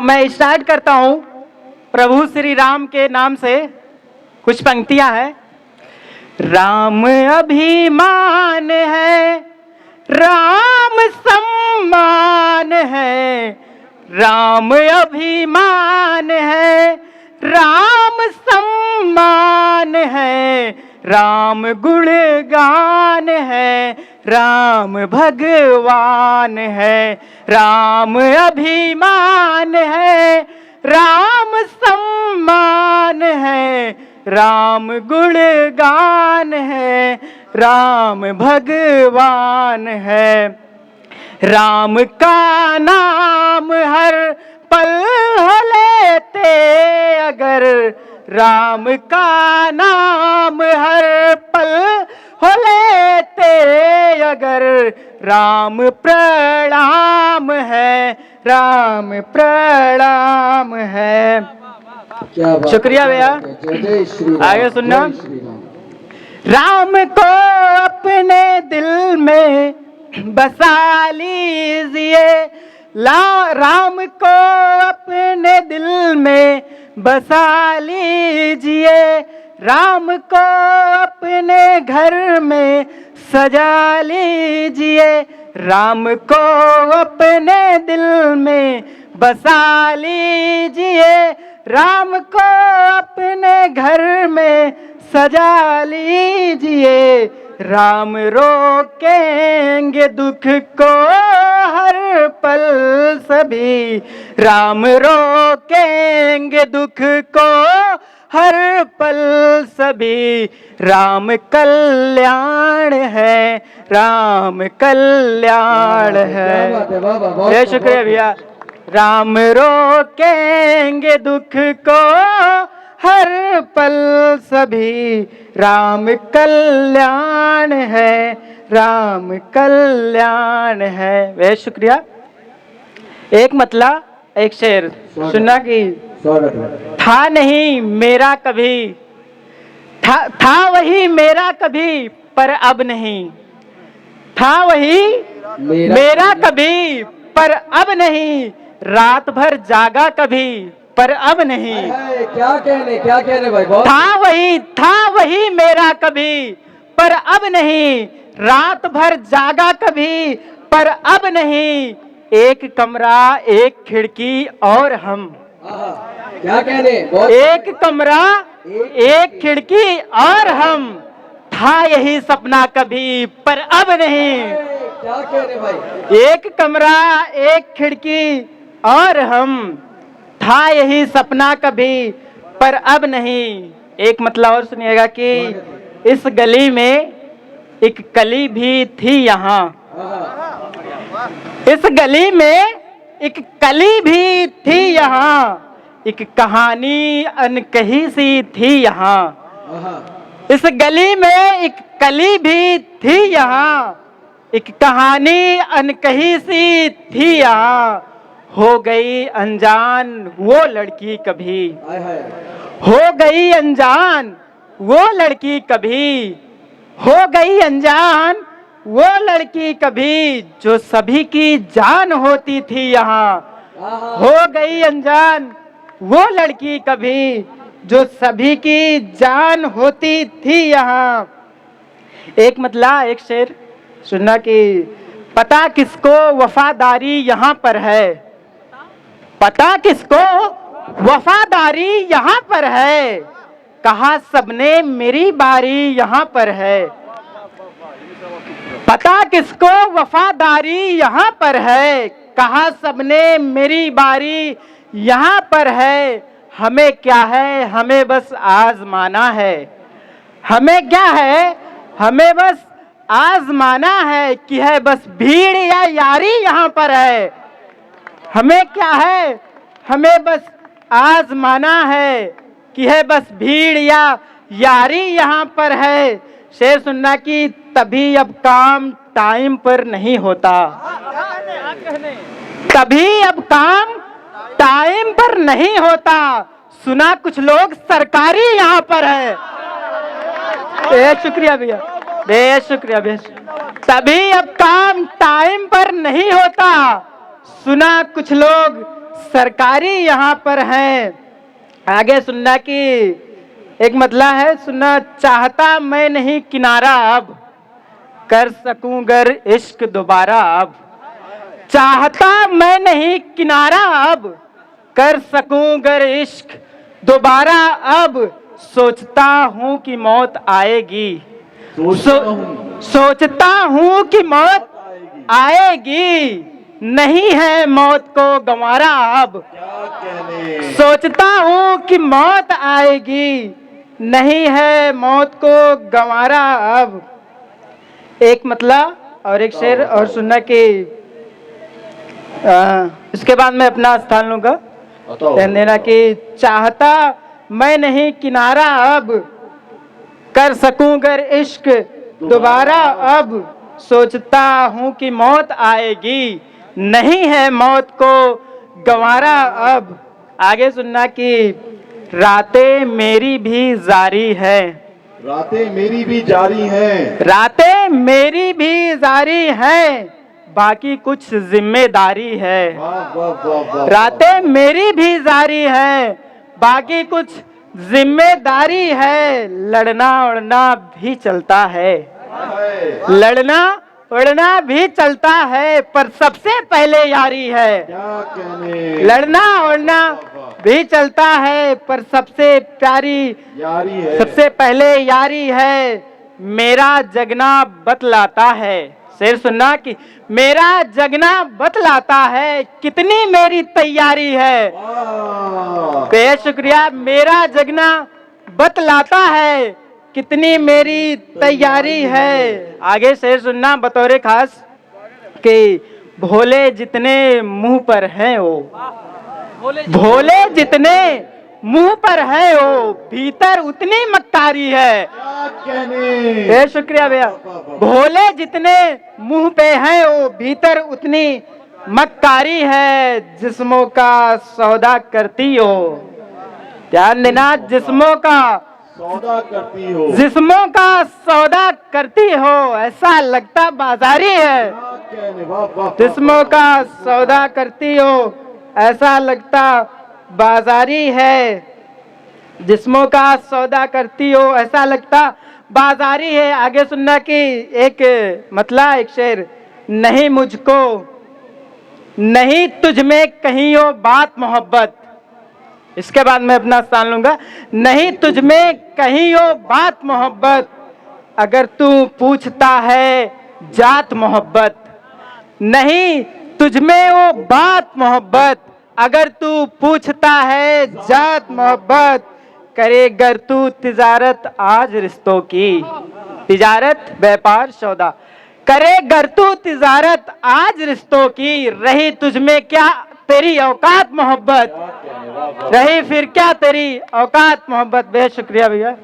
मैं स्टार्ट करता हूं प्रभु श्री राम के नाम से। कुछ पंक्तियां हैं। राम अभिमान है, राम सम्मान है, राम अभिमान है, राम सम्मान है, राम गुणगान है, राम भगवान है। राम अभिमान है, राम सम्मान है, राम गुणगान है, राम भगवान है। राम का नाम हर पल लेते अगर, राम का नाम हर पल लेते अगर, राम प्रणाम है, राम प्रणाम है। शुक्रिया भैया। आगे सुनना। राम को अपने दिल में बसा लीजिए, राम को अपने दिल में बसा लीजिए, राम को अपने घर में सजा लीजिए, राम को अपने दिल में बसा लीजिए, राम को अपने घर में सजा लीजिए। राम रोकेंगे दुख को हर पल सभी, राम रोकेंगे दुख को हर पल सभी, राम कल्याण है, राम कल्याण है। बहुत शुक्रिया भैया। राम रोकेंगे दुख को हर पल सभी, राम कल्याण है, राम कल्याण है। वह शुक्रिया। एक मतला एक शेर सुनना कि था नहीं मेरा कभी, था वही मेरा कभी पर अब नहीं, था वही मेरा कभी पर अब नहीं, रात भर जागा कभी पर अब नहीं। क्या कहने भाई। था वही मेरा कभी पर अब नहीं, रात भर जागा कभी पर अब नहीं, एक कमरा एक खिड़की और हम। क्या कहने। एक कमरा एक खिड़की और हम, था यही सपना कभी पर अब नहीं। क्या कहने भाई। एक कमरा एक खिड़की और हम, था यही सपना कभी पर अब नहीं। एक मतलब और सुनिएगा कि इस गली में एक कली भी थी यहाँ, इस गली में एक कली भी थी यहाँ, एक कहानी अनकही सी थी यहाँ। इस गली में एक कली भी थी यहाँ, एक कहानी अनकही सी थी यहाँ। हो गई अनजान वो लड़की कभी, हो गई अनजान वो लड़की कभी, हो गई अनजान वो लड़की कभी, जो सभी की जान होती थी यहाँ। हो गई अनजान वो लड़की कभी, जो सभी की जान होती थी यहाँ। एक मतला एक शेर सुनना कि पता किसको वफादारी यहाँ पर है, पता किसको वफादारी यहाँ पर है, कहा सबने मेरी बारी यहाँ पर है। पता किसको वफादारी यहाँ पर है, कहा सबने मेरी बारी यहाँ पर है। हमें क्या है हमें बस आजमाना है, हमें क्या है हमें बस आजमाना है, कि है बस भीड़ या यारी यहाँ पर है। हमें क्या है हमें बस आजमाना है, कि है बस भीड़ या यारी यहाँ पर है। शेर सुनना कि तभी अब काम टाइम पर नहीं होता, तभी अब काम टाइम पर नहीं होता। सुना कुछ लोग सरकारी यहाँ पर है। बेहद शुक्रिया भैया, बेहद शुक्रिया, बेहद। तभी अब काम टाइम पर नहीं होता, सुना कुछ लोग सरकारी यहाँ पर हैं। आगे सुनना कि एक मतला है, सुनना। चाहता मैं नहीं किनारा अब, कर सकूं गर इश्क दोबारा अब। चाहता मैं नहीं किनारा अब, कर सकूं गर इश्क दोबारा अब। सोचता हूँ कि मौत आएगी, सोचता हूँ कि मौत आएगी, नहीं है मौत को गंवारा अब। सोचता हूँ कि मौत आएगी, नहीं है मौत को गंवारा अब। एक मतला और एक शेर और सुनना कि इसके बाद मैं अपना स्थान लूंगा। ध्यान देना कि चाहता मैं नहीं किनारा अब, कर सकूं गर इश्क दोबारा अब। सोचता हूँ कि मौत आएगी, नहीं है मौत को गंवारा अब। आगे सुनना कि रातें मेरी भी जारी है, रातें मेरी भी जारी हैं, रातें मेरी भी जारी हैं, बाकी कुछ जिम्मेदारी है। वाह वाह वाह वाह। रातें मेरी भी जारी है, बाकी कुछ जिम्मेदारी है। लड़ना उड़ना भी चलता है, लड़ना उड़ना भी चलता है, पर सबसे पहले यारी है। क्या कहने, लड़ना उड़ना भी चलता है, पर सबसे प्यारी यारी है। सबसे पहले यारी है। मेरा जगना बतलाता है, शेर सुनना कि मेरा जगना बतलाता है, कितनी मेरी तैयारी है। वाह। बेहद शुक्रिया। मेरा जगना बतलाता है, कितनी मेरी तैयारी है। आगे शेर सुनना बतौरे खास कि भोले जितने मुंह पर हैं वो, भोले जितने मुंह पर है वो, भीतर उतनी मक्कारी है। क्या कहने, बेहद शुक्रिया भैया। भोले जितने मुंह पे हैं वो, भीतर उतनी मक्कारी है। जिस्मों का सौदा करती हो, ध्यान देना, जिस्मों का सौदा करती हो। जिस्मों का सौदा करती हो, ऐसा लगता बाजारी है। क्या कहने, वाह वाह वाह। जिस्मों का सौदा करती हो, ऐसा लगता बाजारी है। जिस्मों का सौदा करती हो, ऐसा लगता बाजारी है। आगे सुनना कि एक मतला, एक शेर। नहीं मुझको नहीं तुझ में कहीं हो बात मोहब्बत, इसके बाद मैं अपना स्थान लूंगा। नहीं तुझ में कहीं हो बात मोहब्बत, अगर तू पूछता है जात मोहब्बत। नहीं तुझ में वो बात मोहब्बत, अगर तू पूछता है जात मोहब्बत। करे गर तू तिजारत आज रिश्तों की, तिजारत व्यापार सौदा। करे गर तू तिजारत आज रिश्तों की, रही तुझ में क्या तेरी औकात मोहब्बत, रही फिर क्या तेरी औकात मोहब्बत। बेहद शुक्रिया भैया।